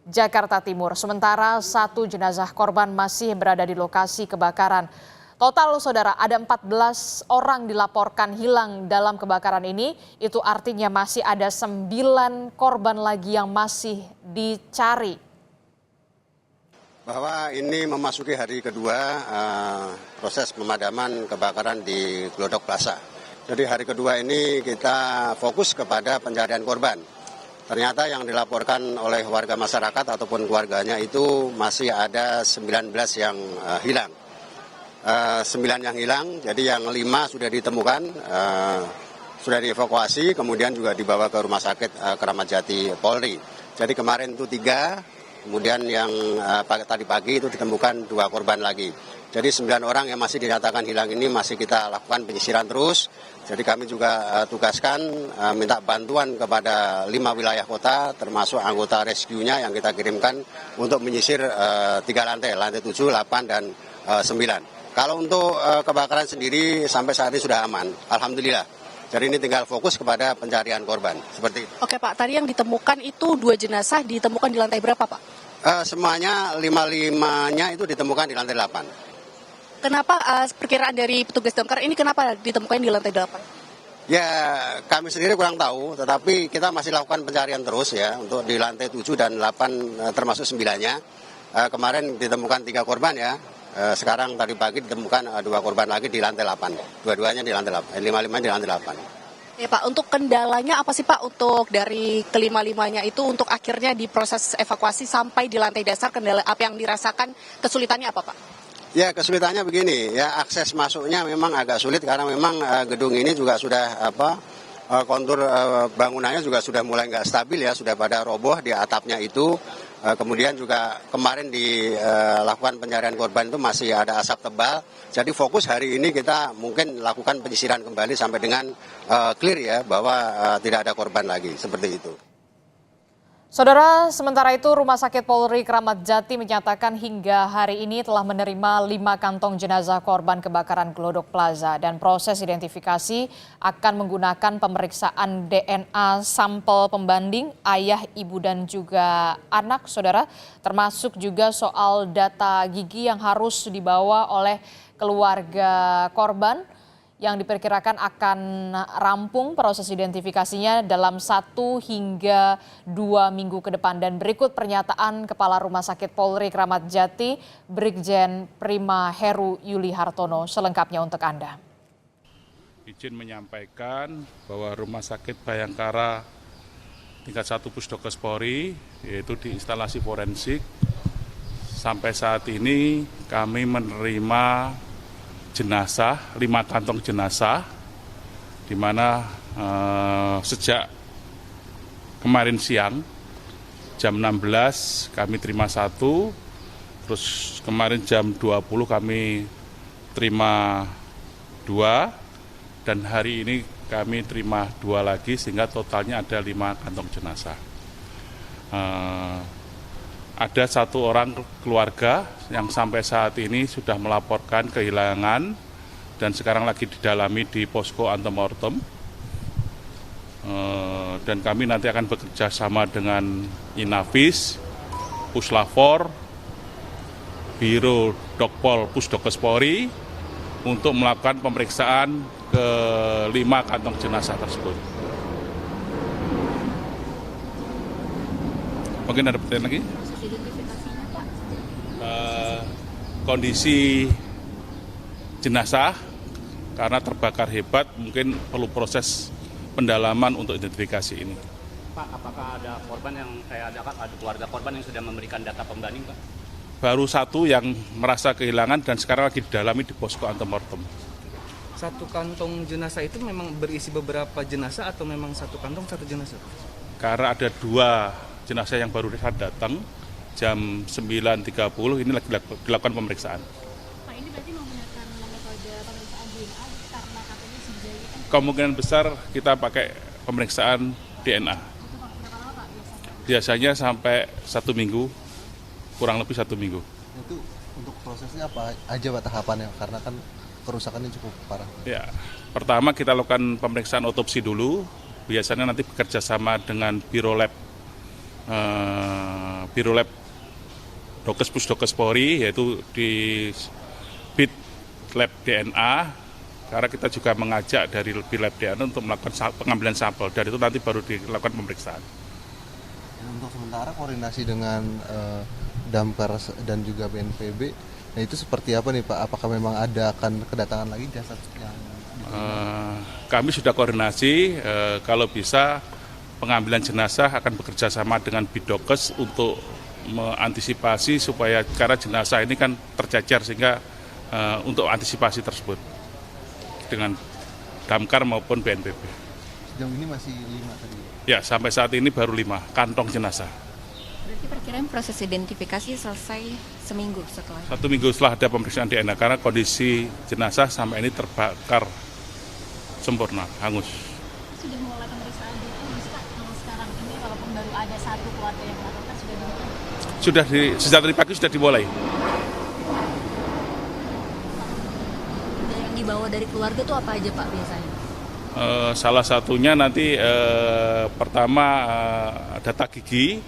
Jakarta Timur. Sementara 1 jenazah korban masih berada di lokasi kebakaran. Total saudara ada 14 orang dilaporkan hilang dalam kebakaran ini. Itu artinya masih ada 9 korban lagi yang masih dicari. Bahwa ini memasuki hari kedua proses pemadaman kebakaran di Glodok Plaza. Jadi hari kedua ini kita fokus kepada pencarian korban. Ternyata yang dilaporkan oleh warga masyarakat ataupun keluarganya itu masih ada 19 yang hilang. 9 yang hilang, jadi yang 5 sudah ditemukan, sudah dievakuasi, kemudian juga dibawa ke Rumah Sakit Kramat Jati Polri. Jadi kemarin itu 3, kemudian yang tadi pagi itu ditemukan 2 korban lagi. Jadi 9 orang yang masih dinyatakan hilang ini masih kita lakukan penyisiran terus. Jadi kami juga tugaskan minta bantuan kepada 5 wilayah kota termasuk anggota rescue-nya yang kita kirimkan untuk menyisir 3 lantai 7, 8, dan 9. Kalau untuk kebakaran sendiri sampai saat ini sudah aman, alhamdulillah. Jadi ini tinggal fokus kepada pencarian korban, seperti itu. Oke Pak, tadi yang ditemukan itu 2 jenazah ditemukan di lantai berapa Pak? Semuanya 5-5-nya itu ditemukan di lantai 8. Kenapa perkiraan dari petugas damkar ini kenapa ditemukan di lantai 8? Ya kami sendiri kurang tahu, tetapi kita masih lakukan pencarian terus ya untuk di lantai 7 dan 8 termasuk 9-nya. Kemarin ditemukan 3 korban ya. Sekarang tadi pagi ditemukan 2 korban lagi di lantai 8. Dua-duanya di lantai 8, 5-5 di lantai 8. Ya Pak, untuk kendalanya apa sih Pak untuk dari kelima-limanya itu untuk akhirnya di proses evakuasi sampai di lantai dasar, kendala apa yang dirasakan, kesulitannya apa Pak? Ya kesulitannya begini, ya akses masuknya memang agak sulit karena memang gedung ini juga sudah kontur bangunannya juga sudah mulai nggak stabil ya, sudah pada roboh di atapnya itu. Kemudian juga kemarin dilakukan pencarian korban itu masih ada asap tebal. Jadi fokus hari ini kita mungkin lakukan penyisiran kembali sampai dengan clear ya bahwa tidak ada korban lagi, seperti itu. Saudara, sementara itu Rumah Sakit Polri Kramat Jati menyatakan hingga hari ini telah menerima 5 kantong jenazah korban kebakaran Glodok Plaza dan proses identifikasi akan menggunakan pemeriksaan DNA sampel pembanding ayah, ibu dan juga anak saudara, termasuk juga soal data gigi yang harus dibawa oleh keluarga korban yang diperkirakan akan rampung proses identifikasinya dalam 1 hingga 2 minggu ke depan. Dan berikut pernyataan Kepala Rumah Sakit Polri Kramat Jati, Brigjen Prima Heru Yuli Hartono, selengkapnya untuk Anda. Izin menyampaikan bahwa Rumah Sakit Bayangkara tingkat 1 Pusdokes Polri, yaitu di instalasi forensik, sampai saat ini kami menerima jenazah, 5 kantong jenazah, di mana sejak kemarin siang jam 16 kami terima 1, terus kemarin jam 20 kami terima 2, dan hari ini kami terima 2 lagi sehingga totalnya ada 5 kantong jenazah. Ada 1 orang keluarga yang sampai saat ini sudah melaporkan kehilangan dan sekarang lagi didalami di posko antemortem. Dan kami nanti akan bekerja sama dengan Inavis, Puslafor, Biro Dokpol Pusdokes Polri untuk melakukan pemeriksaan ke 5 kantong jenazah tersebut. Mungkin ada pertanyaan lagi? Kondisi jenazah karena terbakar hebat mungkin perlu proses pendalaman untuk identifikasi ini. Pak, apakah ada korban yang ada keluarga korban yang sudah memberikan data pembanding Pak? Baru 1 yang merasa kehilangan dan sekarang lagi didalami di posko antemortem. 1 kantong jenazah itu memang berisi beberapa jenazah atau memang 1 kantong 1 jenazah? Karena ada 2 jenazah yang baru datang jam 9.30 ini lagi dilakukan pemeriksaan. Pak, ini berarti menggunakan metode pemeriksaan DNA karena katanya si Jaya kan Kemungkinan besar kita pakai pemeriksaan DNA. itu berapa lama Pak biasanya? Biasanya sampai 1 minggu, kurang lebih 1 minggu. Itu untuk prosesnya apa aja Pak tahapannya? Karena kan kerusakannya cukup parah? Ya, pertama kita lakukan pemeriksaan otopsi dulu. Biasanya nanti bekerja sama dengan Biro Lab Dokes Pusdokes Polri, yaitu di BIT Lab DNA. Karena kita juga mengajak dari BIT Lab DNA untuk melakukan pengambilan sampel. Dan itu nanti baru dilakukan pemeriksaan. Untuk sementara koordinasi dengan Damkar dan juga BNPB, nah itu seperti apa nih Pak? Apakah memang akan kedatangan lagi jasad yang kami sudah koordinasi, kalau bisa pengambilan jenazah akan bekerja sama dengan Bidokes untuk mengantisipasi supaya karena jenazah ini kan tercecer, sehingga untuk antisipasi tersebut dengan Damkar maupun BNPB. Sejauh ini masih 5 tadi? Ya, sampai saat ini baru 5 kantong jenazah. Berarti perkiraan proses identifikasi selesai seminggu setelah? 1 minggu setelah ada pemeriksaan DNA, karena kondisi jenazah sampai ini terbakar sempurna, hangus. Sudah mulai pemeriksaan DNA, Pak, kalau sekarang ini walaupun baru ada satu keluarga yang melakukan, sudah dimulai? Sejak tadi pagi sudah dimulai. Yang dibawa dari keluarga itu apa aja Pak biasanya? Salah satunya nanti pertama data gigi,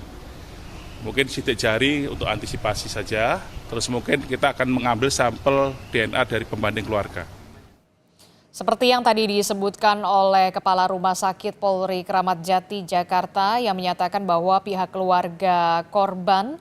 mungkin sidik jari untuk antisipasi saja, terus mungkin kita akan mengambil sampel DNA dari pembanding keluarga. Seperti yang tadi disebutkan oleh Kepala Rumah Sakit Polri Kramat Jati, Jakarta, yang menyatakan bahwa pihak keluarga korban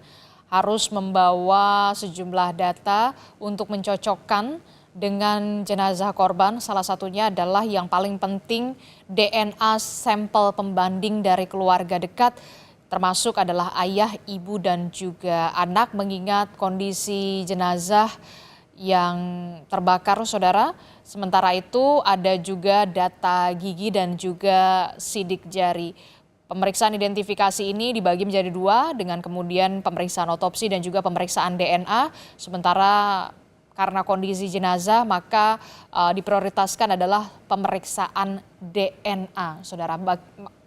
harus membawa sejumlah data untuk mencocokkan dengan jenazah korban. Salah satunya adalah yang paling penting DNA sampel pembanding dari keluarga dekat, termasuk adalah ayah, ibu, dan juga anak, mengingat kondisi jenazah yang terbakar, saudara. Sementara itu ada juga data gigi dan juga sidik jari. Pemeriksaan identifikasi ini dibagi menjadi 2 dengan kemudian pemeriksaan otopsi dan juga pemeriksaan DNA. Sementara karena kondisi jenazah maka diprioritaskan adalah pemeriksaan DNA, saudara.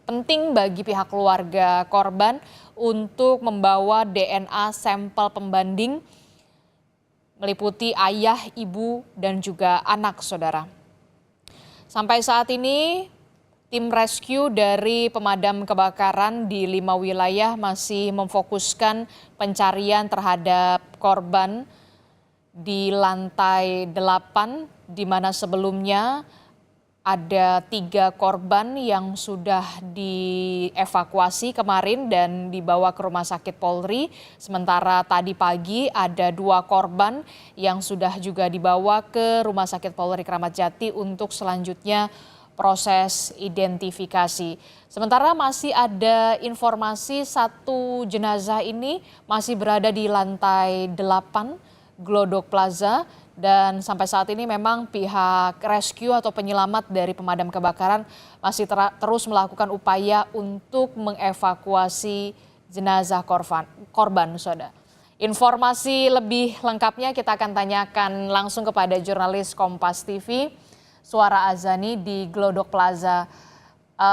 Penting bagi pihak keluarga korban untuk membawa DNA sampel pembanding meliputi ayah, ibu, dan juga anak, saudara. Sampai saat ini, tim rescue dari pemadam kebakaran di 5 wilayah masih memfokuskan pencarian terhadap korban di lantai 8, di mana sebelumnya ada 3 korban yang sudah dievakuasi kemarin dan dibawa ke Rumah Sakit Polri. Sementara tadi pagi ada 2 korban yang sudah juga dibawa ke Rumah Sakit Polri Kramat Jati untuk selanjutnya proses identifikasi. Sementara masih ada informasi 1 jenazah ini masih berada di lantai 8 Glodok Plaza. Dan sampai saat ini memang pihak rescue atau penyelamat dari pemadam kebakaran masih terus melakukan upaya untuk mengevakuasi jenazah korban, saudara. Informasi lebih lengkapnya kita akan tanyakan langsung kepada jurnalis Kompas TV, Suara Azani di Glodok Plaza.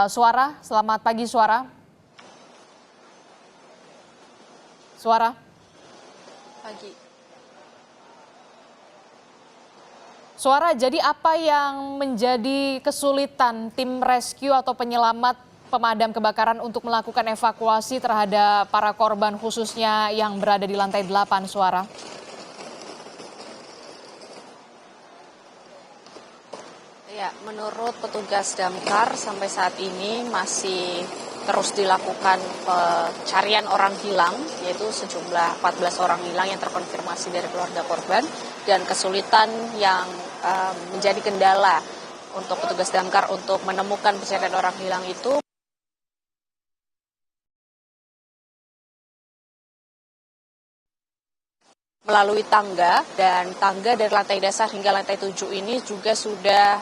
Suara, selamat pagi Suara. Suara. Pagi. Suara, jadi apa yang menjadi kesulitan tim rescue atau penyelamat pemadam kebakaran untuk melakukan evakuasi terhadap para korban khususnya yang berada di lantai 8, Suara? Ya, menurut petugas damkar sampai saat ini masih terus dilakukan pencarian orang hilang, yaitu sejumlah 14 orang hilang yang terkonfirmasi dari keluarga korban, dan kesulitan yang menjadi kendala untuk petugas damkar untuk menemukan pencarian orang hilang itu melalui tangga, dan tangga dari lantai dasar hingga lantai 7 ini juga sudah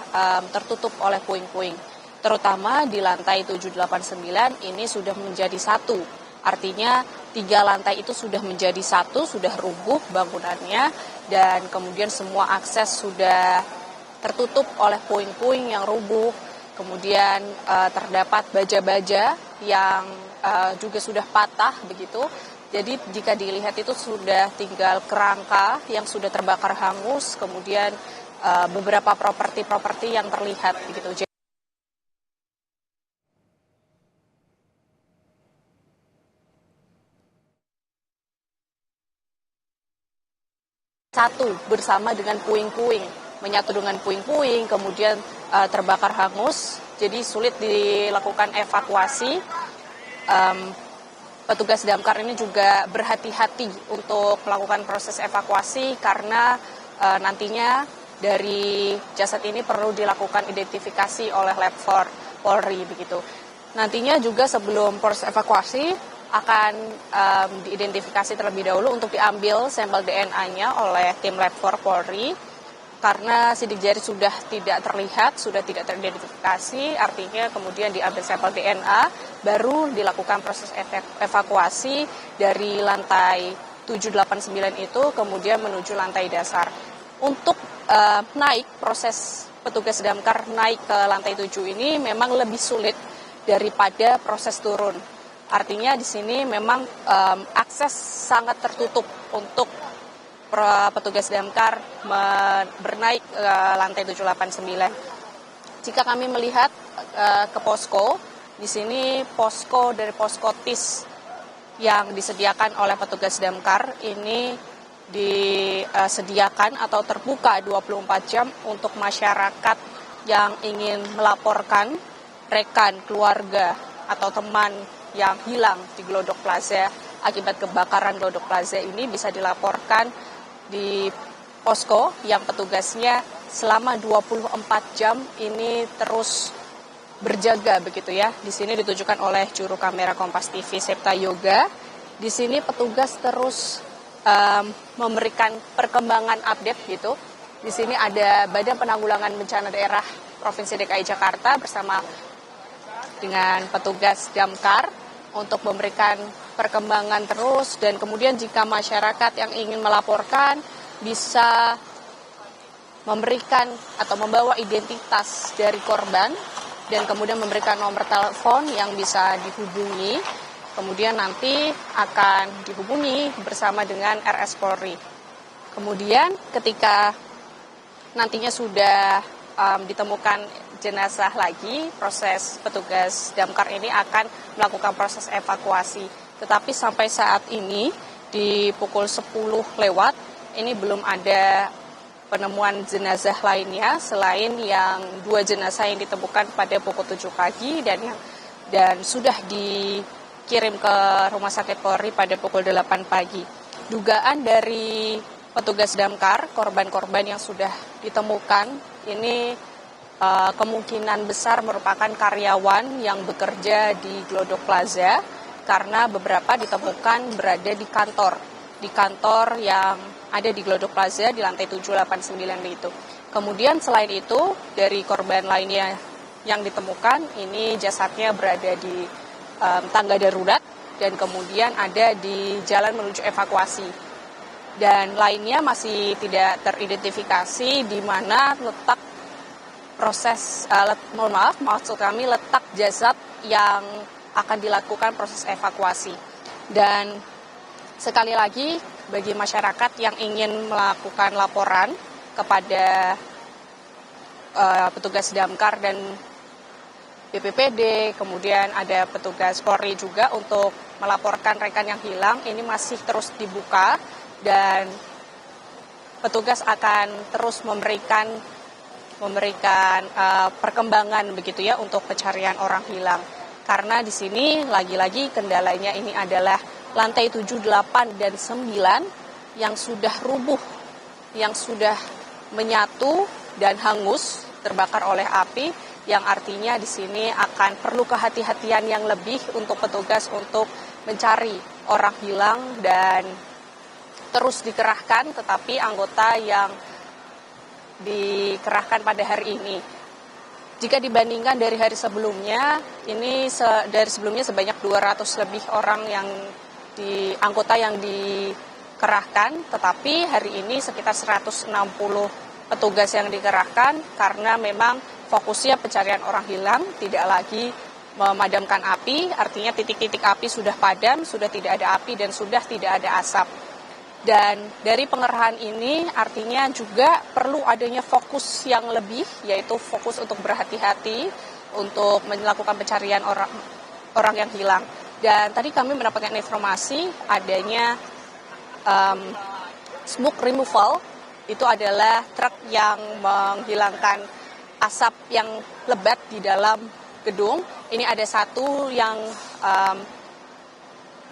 tertutup oleh puing-puing. Terutama di lantai 7, 8, 9 ini sudah menjadi 1. Artinya 3 lantai itu sudah menjadi 1, sudah rubuh bangunannya, dan kemudian semua akses sudah tertutup oleh puing-puing yang rubuh. Kemudian terdapat baja-baja yang juga sudah patah begitu. Jadi jika dilihat itu sudah tinggal kerangka yang sudah terbakar hangus, kemudian beberapa properti yang terlihat begitu. Satu bersama dengan puing-puing, menyatu dengan puing-puing, kemudian terbakar hangus, jadi sulit dilakukan evakuasi. Petugas damkar ini juga berhati-hati untuk melakukan proses evakuasi karena nantinya dari jasad ini perlu dilakukan identifikasi oleh Lab 4 Polri begitu. Nantinya juga sebelum proses evakuasi akan diidentifikasi terlebih dahulu untuk diambil sampel DNA-nya oleh tim Lab 4 Polri. Karena sidik jari sudah tidak terlihat, sudah tidak teridentifikasi, artinya kemudian diambil sampel DNA, baru dilakukan proses evakuasi dari lantai 789 itu kemudian menuju lantai dasar. Untuk naik, proses petugas damkar naik ke lantai 7 ini memang lebih sulit daripada proses turun. Artinya di sini memang akses sangat tertutup untuk petugas damkar bernaik ke lantai 789. Jika kami melihat ke posko, di sini posko dari posko TIS yang disediakan oleh petugas damkar ini disediakan atau terbuka 24 jam untuk masyarakat yang ingin melaporkan rekan, keluarga, atau teman yang hilang di Glodok Plaza akibat kebakaran Glodok Plaza ini bisa dilaporkan di posko yang petugasnya selama 24 jam ini terus berjaga begitu ya. Di sini ditujukan oleh juru kamera Kompas TV Septa Yoga. Di sini petugas terus memberikan perkembangan update gitu. Di sini ada Badan Penanggulangan Bencana Daerah Provinsi DKI Jakarta bersama dengan petugas damkar untuk memberikan perkembangan terus, dan kemudian jika masyarakat yang ingin melaporkan bisa memberikan atau membawa identitas dari korban dan kemudian memberikan nomor telepon yang bisa dihubungi, kemudian nanti akan dihubungi bersama dengan RS Polri. Kemudian ketika nantinya sudah ditemukan jenazah lagi, proses petugas damkar ini akan melakukan proses evakuasi. Tetapi sampai saat ini di pukul 10 lewat ini belum ada penemuan jenazah lainnya selain yang 2 jenazah yang ditemukan pada pukul 7 pagi dan sudah dikirim ke Rumah Sakit Polri pada pukul 8 pagi. Dugaan dari petugas damkar, korban-korban yang sudah ditemukan ini kemungkinan besar merupakan karyawan yang bekerja di Glodok Plaza karena beberapa ditemukan berada di kantor yang ada di Glodok Plaza di lantai 789 itu. Kemudian selain itu dari korban lainnya yang ditemukan ini jasadnya berada di tangga darurat dan kemudian ada di jalan menuju evakuasi. Dan lainnya masih tidak teridentifikasi di mana letak letak jasad yang akan dilakukan proses evakuasi. Dan sekali lagi bagi masyarakat yang ingin melakukan laporan kepada petugas damkar dan BPPD, kemudian ada petugas Polri juga untuk melaporkan rekan yang hilang, ini masih terus dibuka dan petugas akan terus memberikan perkembangan begitu ya untuk pencarian orang hilang. Karena di sini lagi-lagi kendalanya ini adalah lantai 7, 8, dan 9 yang sudah rubuh, yang sudah menyatu dan hangus terbakar oleh api, yang artinya di sini akan perlu kehati-hatian yang lebih untuk petugas untuk mencari orang hilang dan terus dikerahkan, tetapi anggota yang dikerahkan pada hari ini. Jika dibandingkan dari hari sebelumnya, ini dari sebelumnya sebanyak 200 lebih orang yang anggota yang dikerahkan, tetapi hari ini sekitar 160 petugas yang dikerahkan karena memang fokusnya pencarian orang hilang, tidak lagi memadamkan api, artinya titik-titik api sudah padam, sudah tidak ada api dan sudah tidak ada asap. Dan dari pengerahan ini artinya juga perlu adanya fokus yang lebih, yaitu fokus untuk berhati-hati untuk melakukan pencarian orang yang hilang. Dan tadi kami mendapatkan informasi adanya smoke removal, itu adalah truk yang menghilangkan asap yang lebat di dalam gedung. Ini ada satu yang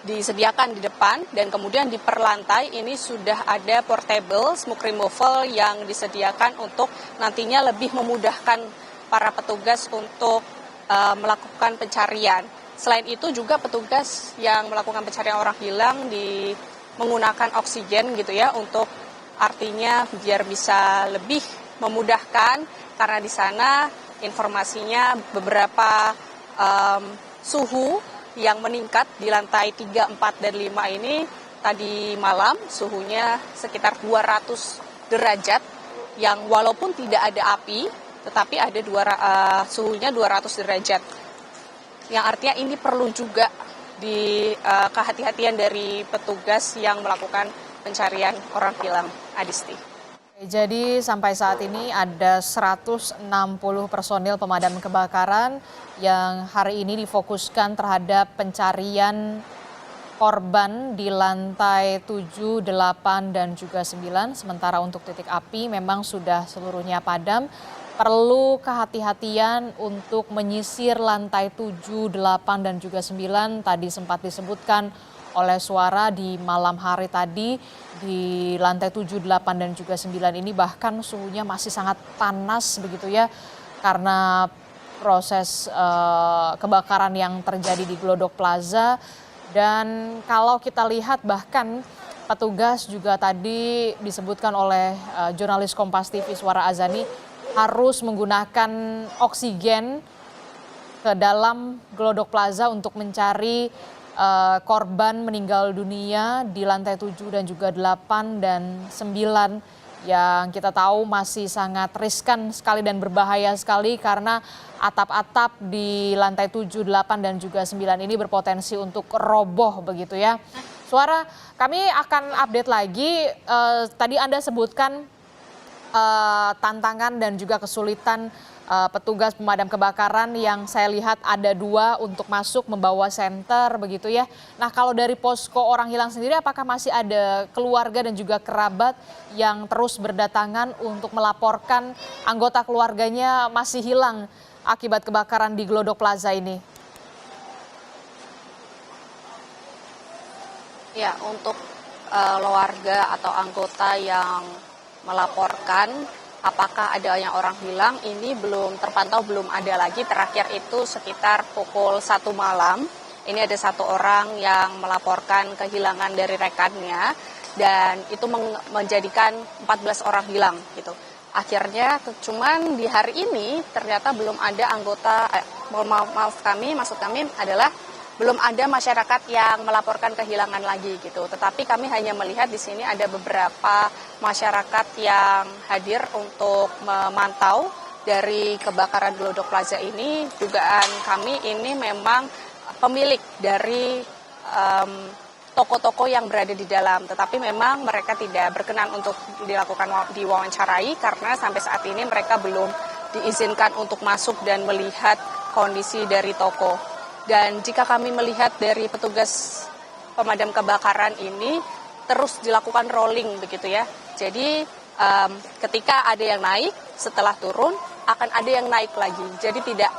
disediakan di depan, dan kemudian di perlantai ini sudah ada portable smoke removal yang disediakan untuk nantinya lebih memudahkan para petugas untuk melakukan pencarian. Selain itu juga petugas yang melakukan pencarian orang hilang menggunakan oksigen gitu ya, untuk artinya biar bisa lebih memudahkan, karena di sana informasinya beberapa suhu yang meningkat di lantai 3, 4, dan 5 ini tadi malam suhunya sekitar 200 derajat, yang walaupun tidak ada api tetapi ada suhunya 200 derajat. Yang artinya ini perlu juga kehati-hatian dari petugas yang melakukan pencarian orang hilang, Adisti. Jadi sampai saat ini ada 160 personil pemadam kebakaran yang hari ini difokuskan terhadap pencarian korban di lantai 7, 8, dan juga 9. Sementara untuk titik api memang sudah seluruhnya padam. Perlu kehati-hatian untuk menyisir lantai 7, 8, dan juga 9. Tadi sempat disebutkan oleh Suara di malam hari tadi di lantai 7, 8, dan juga 9 ini bahkan suhunya masih sangat panas begitu ya, karena proses kebakaran yang terjadi di Glodok Plaza. Dan kalau kita lihat bahkan petugas juga tadi disebutkan oleh jurnalis Kompas TV Suara Azani harus menggunakan oksigen ke dalam Glodok Plaza untuk mencari korban meninggal dunia di lantai 7 dan juga 8 dan 9 yang kita tahu masih sangat riskan sekali dan berbahaya sekali karena atap-atap di lantai 7, 8, dan juga 9 ini berpotensi untuk roboh begitu ya. Suara, kami akan update lagi. Tadi Anda sebutkan tantangan dan juga kesulitan petugas pemadam kebakaran yang saya lihat ada 2 untuk masuk membawa senter begitu ya. Nah, kalau dari posko orang hilang sendiri apakah masih ada keluarga dan juga kerabat yang terus berdatangan untuk melaporkan anggota keluarganya masih hilang akibat kebakaran di Glodok Plaza ini? Ya, untuk keluarga atau anggota yang melaporkan apakah adanya orang hilang, ini belum terpantau, belum ada lagi. Terakhir itu sekitar pukul 1 malam. Ini ada 1 orang yang melaporkan kehilangan dari rekannya, dan itu menjadikan 14 orang hilang gitu. Akhirnya cuman di hari ini ternyata belum ada anggota, maksud kami adalah belum ada masyarakat yang melaporkan kehilangan lagi gitu. Tetapi kami hanya melihat di sini ada beberapa masyarakat yang hadir untuk memantau dari kebakaran Glodok Plaza ini. Dugaan kami ini memang pemilik dari toko-toko yang berada di dalam. Tetapi memang mereka tidak berkenan untuk diwawancarai karena sampai saat ini mereka belum diizinkan untuk masuk dan melihat kondisi dari toko. Dan jika kami melihat dari petugas pemadam kebakaran ini terus dilakukan rolling begitu ya. Jadi ketika ada yang naik, setelah turun akan ada yang naik lagi. Jadi tidak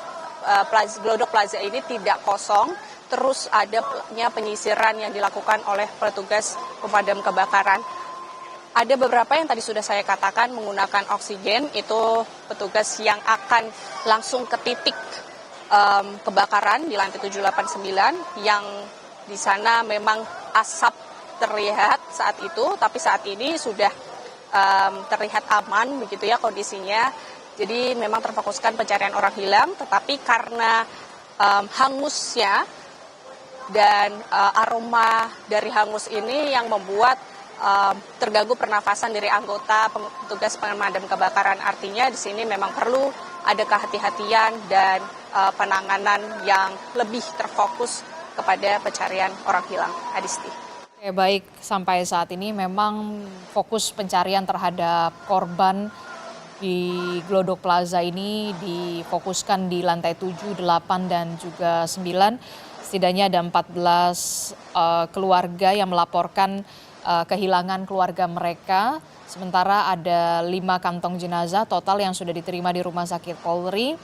Glodok Plaza ini tidak kosong, terus adanya penyisiran yang dilakukan oleh petugas pemadam kebakaran. Ada beberapa yang tadi sudah saya katakan menggunakan oksigen, itu petugas yang akan langsung ke titik kebakaran di lantai 7, 8, 9 yang di sana memang asap terlihat saat itu, tapi saat ini sudah terlihat aman begitu ya kondisinya. Jadi memang terfokuskan pencarian orang hilang, tetapi karena hangusnya dan aroma dari hangus ini yang membuat terganggu pernafasan dari anggota petugas pemadam kebakaran. Artinya di sini memang perlu ada kehati-hatian dan penanganan yang lebih terfokus kepada pencarian orang hilang. Adisti. Oke, baik, sampai saat ini memang fokus pencarian terhadap korban di Glodok Plaza ini difokuskan di lantai 7, 8, dan juga 9. Setidaknya ada 14 keluarga yang melaporkan kehilangan keluarga mereka. Sementara ada 5 kantong jenazah total yang sudah diterima di Rumah Sakit Polri.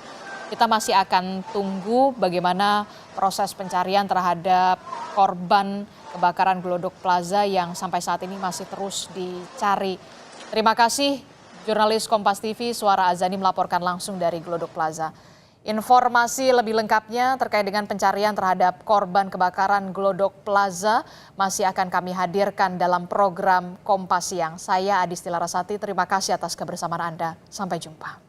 Kita masih akan tunggu bagaimana proses pencarian terhadap korban kebakaran Glodok Plaza yang sampai saat ini masih terus dicari. Terima kasih jurnalis Kompas TV Suara Azani melaporkan langsung dari Glodok Plaza. Informasi lebih lengkapnya terkait dengan pencarian terhadap korban kebakaran Glodok Plaza masih akan kami hadirkan dalam program Kompas Siang. Saya Adisti Larasati, terima kasih atas kebersamaan Anda. Sampai jumpa.